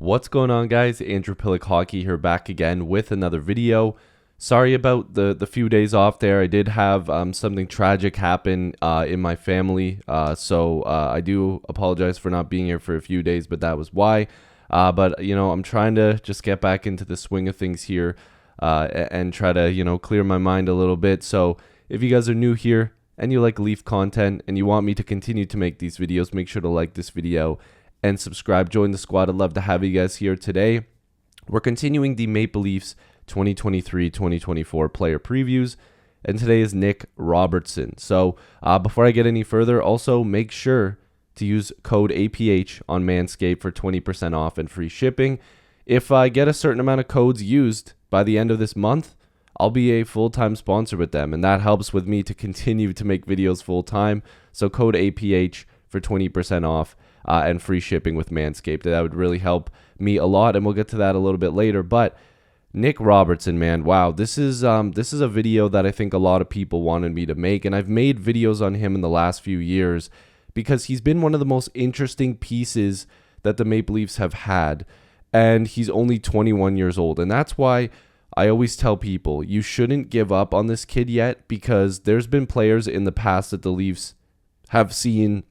What's going on, guys? Andrew Piluk Hockey here, back again with another video. Sorry about the few days off there. I did have something tragic happen in my family, so I do apologize for not being here for a few days, but that was why. But I'm trying to just get back into the swing of things here and try to clear my mind a little bit. So if you guys are new here and you like Leaf content and you want me to continue to make these videos, make sure to like this video and subscribe. Join the squad. I'd love to have you guys here today. We're continuing the Maple Leafs 2023-2024 player previews, and today is Nick Robertson. So before I get any further, also make sure to use code APH on Manscaped for 20% off and free shipping. If I get a certain amount of codes used by the end of this month, I'll be a full-time sponsor with them, and that helps with me to continue to make videos full-time. So code APH for 20% off and free shipping with Manscaped. That would really help me a lot, and we'll get to that a little bit later. But Nick Robertson, man, wow, this is a video that I think a lot of people wanted me to make, and I've made videos on him in the last few years because he's been one of the most interesting pieces that the Maple Leafs have had, and he's only 21 years old, and that's why I always tell people you shouldn't give up on this kid yet, because there's been players in the past that the Leafs have seen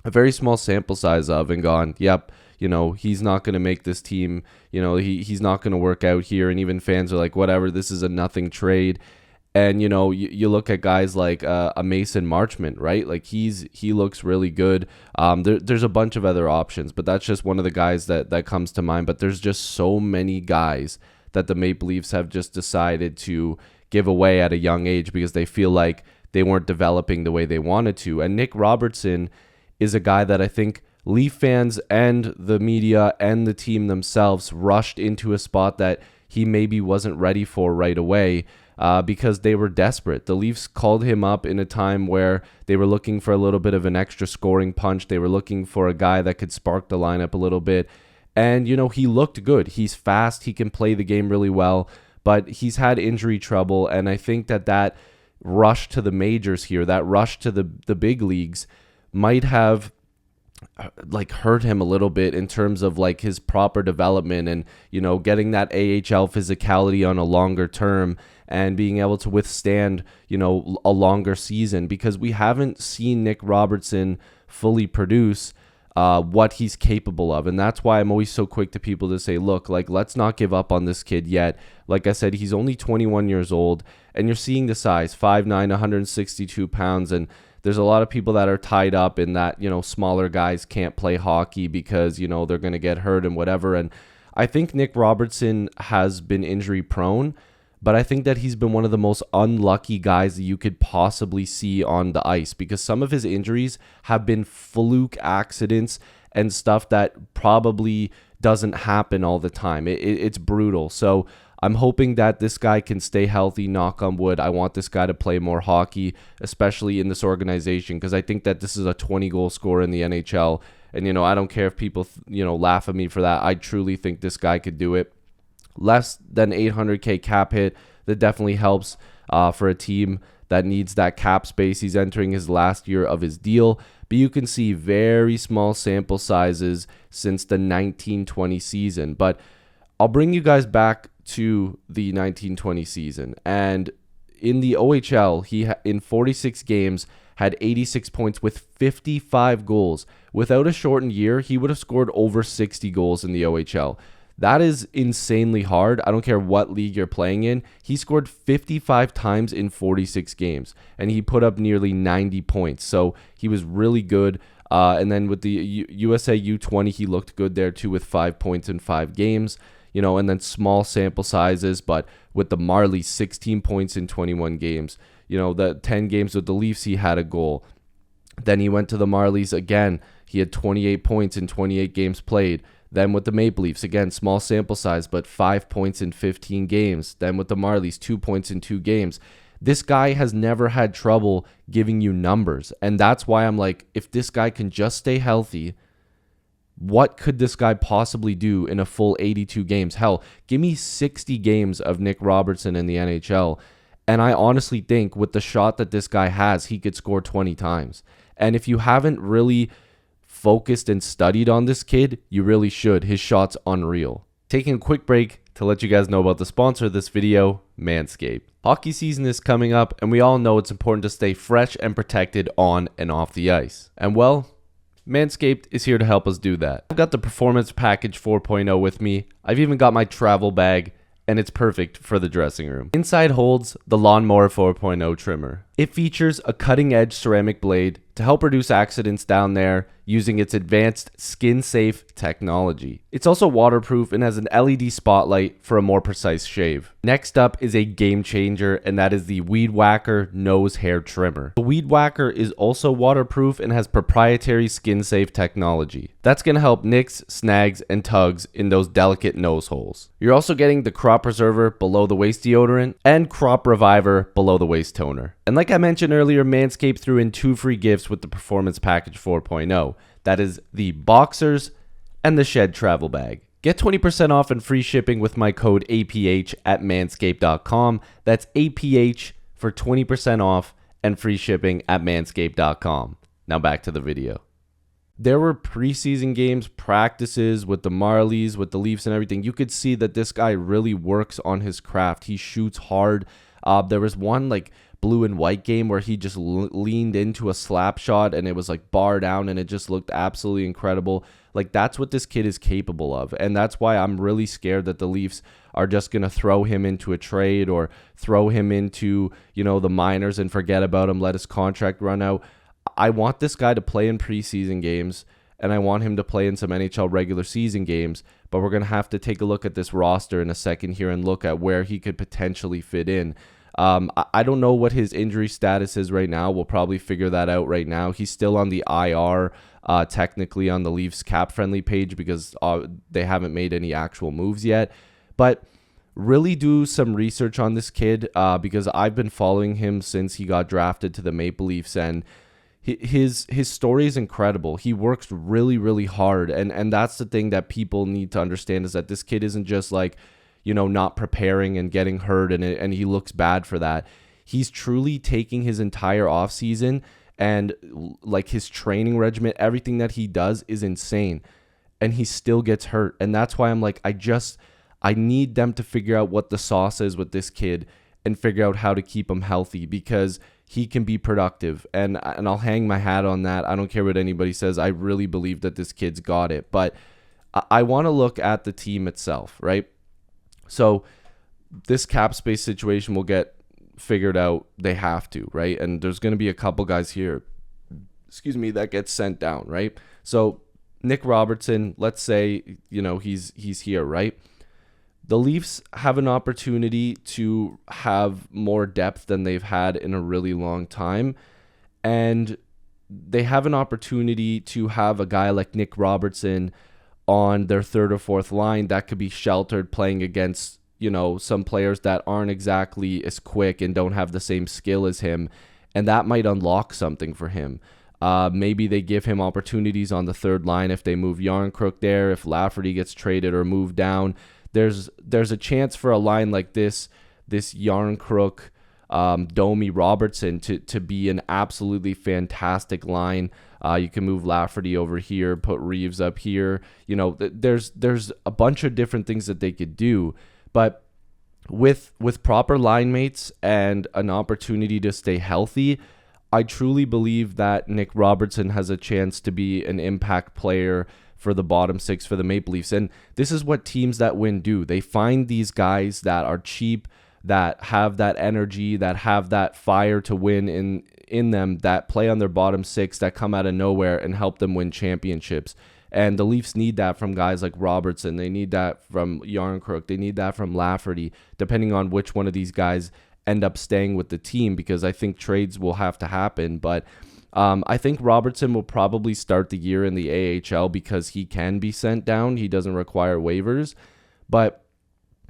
a very small sample size of and gone, yep, he's not going to make this team, he's not going to work out here. And even fans are like, whatever, this is a nothing trade. And, you look at guys like a Mason Marchment, right? Like he looks really good. There's a bunch of other options, but that's just one of the guys that comes to mind. But there's just so many guys that the Maple Leafs have just decided to give away at a young age because they feel like they weren't developing the way they wanted to. And Nick Robertson is a guy that I think Leaf fans and the media and the team themselves rushed into a spot that he maybe wasn't ready for right away because they were desperate. The Leafs called him up in a time where they were looking for a little bit of an extra scoring punch. They were looking for a guy that could spark the lineup a little bit. And, he looked good. He's fast. He can play the game really well, but he's had injury trouble. And I think that rush to the majors here, that rush to the big leagues, might have hurt him a little bit in terms of his proper development and getting that AHL physicality on a longer term and being able to withstand a longer season, because we haven't seen Nick Robertson fully produce what he's capable of. And that's why I'm always so quick to people to say, look, let's not give up on this kid yet. Like I said, he's only 21 years old, and you're seeing the size, 5'9", 162 pounds, and there's a lot of people that are tied up in that, smaller guys can't play hockey because, they're going to get hurt and whatever. And I think Nick Robertson has been injury prone, but I think that he's been one of the most unlucky guys that you could possibly see on the ice, because some of his injuries have been fluke accidents and stuff that probably doesn't happen all the time. It's brutal. So I'm hoping that this guy can stay healthy, knock on wood. I want this guy to play more hockey, especially in this organization, because I think that this is a 20-goal scorer in the NHL. And, I don't care if people, laugh at me for that. I truly think this guy could do it. Less than $800K cap hit. That definitely helps for a team that needs that cap space. He's entering his last year of his deal. But you can see very small sample sizes since the 1920 season. But I'll bring you guys back to the 1920 season, and in the OHL he in 46 games had 86 points with 55 goals. Without a shortened year, he would have scored over 60 goals in the OHL. That is insanely hard. I don't care what league you're playing in. He scored 55 times in 46 games, and he put up nearly 90 points. So he was really good. And then with the USA U20, he looked good there too with 5 points in 5 games. And then small sample sizes, but with the Marlies, 16 points in 21 games. The 10 games with the Leafs, he had a goal. Then he went to the Marlies again. He had 28 points in 28 games played. Then with the Maple Leafs, again, small sample size, but 5 points in 15 games. Then with the Marlies, 2 points in 2 games. This guy has never had trouble giving you numbers. And that's why I'm like, if this guy can just stay healthy, what could this guy possibly do in a full 82 games? Hell, give me 60 games of Nick Robertson in the NHL, and I honestly think with the shot that this guy has, he could score 20 times. And if you haven't really focused and studied on this kid, you really should. His shot's unreal. Taking a quick break to let you guys know about the sponsor of this video, Manscaped. Hockey season is coming up, and we all know it's important to stay fresh and protected on and off the ice. And well, Manscaped is here to help us do that. I've got the Performance Package 4.0 with me. I've even got my travel bag, and it's perfect for the dressing room. Inside holds the Lawnmower 4.0 trimmer. It features a cutting-edge ceramic blade to help reduce accidents down there using its advanced skin-safe technology. It's also waterproof and has an LED spotlight for a more precise shave. Next up is a game changer, and that is the Weed Whacker Nose Hair Trimmer. The Weed Whacker is also waterproof and has proprietary skin-safe technology. That's going to help nicks, snags, and tugs in those delicate nose holes. You're also getting the Crop Preserver below the waist deodorant and Crop Reviver below the waist toner. And like I mentioned earlier, Manscaped threw in 2 free gifts with the Performance Package 4.0. That is the Boxers and the Shed Travel Bag. Get 20% off and free shipping with my code APH at manscaped.com. That's APH for 20% off and free shipping at manscaped.com. Now back to the video. There were preseason games, practices with the Marlies, with the Leafs and everything. You could see that this guy really works on his craft. He shoots hard. There was one like blue and white game where he just leaned into a slap shot and it was like bar down and it just looked absolutely incredible. Like, that's what this kid is capable of. And that's why I'm really scared that the Leafs are just going to throw him into a trade or throw him into, the minors and forget about him, let his contract run out. I want this guy to play in preseason games and I want him to play in some NHL regular season games, but we're going to have to take a look at this roster in a second here and look at where he could potentially fit in. I don't know what his injury status is right now. We'll probably figure that out right now. He's still on the IR, technically on the Leafs cap-friendly page because they haven't made any actual moves yet. But really do some research on this kid because I've been following him since he got drafted to the Maple Leafs, and his story is incredible. He works really, really hard, and that's the thing that people need to understand is that this kid isn't just like, not preparing and getting hurt, and he looks bad for that. He's truly taking his entire offseason and like his training regimen, everything that he does is insane, and he still gets hurt. And that's why I'm like, I need them to figure out what the sauce is with this kid and figure out how to keep him healthy because he can be productive. And I'll hang my hat on that. I don't care what anybody says. I really believe that this kid's got it. But I want to look at the team itself, right? So this cap space situation will get figured out. They have to, right? And there's going to be a couple guys here, that get sent down, right? So Nick Robertson, let's say, he's here, right? The Leafs have an opportunity to have more depth than they've had in a really long time. And they have an opportunity to have a guy like Nick Robertson on their third or fourth line that could be sheltered playing against, some players that aren't exactly as quick and don't have the same skill as him. And that might unlock something for him. Maybe they give him opportunities on the third line if they move Yarncrook there, if Lafferty gets traded or moved down. There's a chance for a line like this Yarncrook, Domi, Robertson to be an absolutely fantastic line. You can move Lafferty over here, put Reeves up here. There's a bunch of different things that they could do, but with proper line mates and an opportunity to stay healthy, I truly believe that Nick Robertson has a chance to be an impact player for the bottom six for the Maple Leafs. And this is what teams that win do. They find these guys that are cheap, that have that energy, that have that fire to win in them, that play on their bottom six, that come out of nowhere and help them win championships. And the Leafs need that from guys like Robertson. They need that from Yarncrook. They need that from Lafferty, depending on which one of these guys end up staying with the team, because I think trades will have to happen. But I think Robertson will probably start the year in the AHL because he can be sent down. He doesn't require waivers. But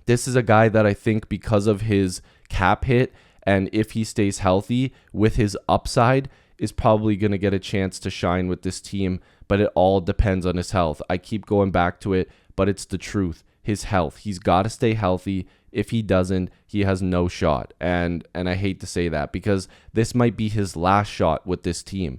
this is a guy that I think, because of his cap hit and if he stays healthy with his upside, is probably going to get a chance to shine with this team. But it all depends on his health. I keep going back to it, but it's the truth. His health. He's got to stay healthy. If he doesn't, he has no shot. And I hate to say that because this might be his last shot with this team.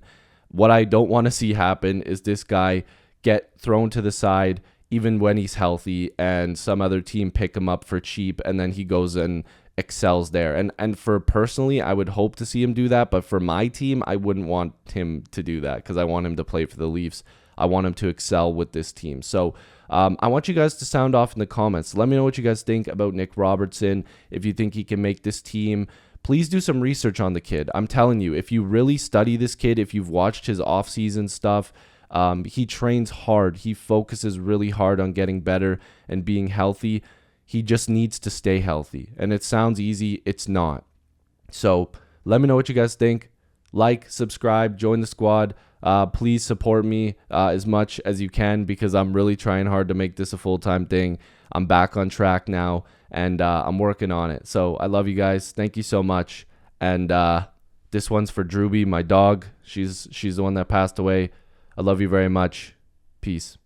What I don't want to see happen is this guy get thrown to the side even when he's healthy and some other team pick him up for cheap and then he goes and excels there. And for personally, I would hope to see him do that, but for my team, I wouldn't want him to do that because I want him to play for the Leafs. I want him to excel with this team. So I want you guys to sound off in the comments. Let me know what you guys think about Nick Robertson. If you think he can make this team, please do some research on the kid. I'm telling you, if you really study this kid, if you've watched his offseason stuff, he trains hard. He focuses really hard on getting better and being healthy. He just needs to stay healthy. And it sounds easy. It's not. So let me know what you guys think. Like, subscribe, join the squad. Please support me as much as you can because I'm really trying hard to make this a full-time thing. I'm back on track now, and I'm working on it. So I love you guys. Thank you so much. And this one's for Drewby, my dog. She's the one that passed away. I love you very much. Peace.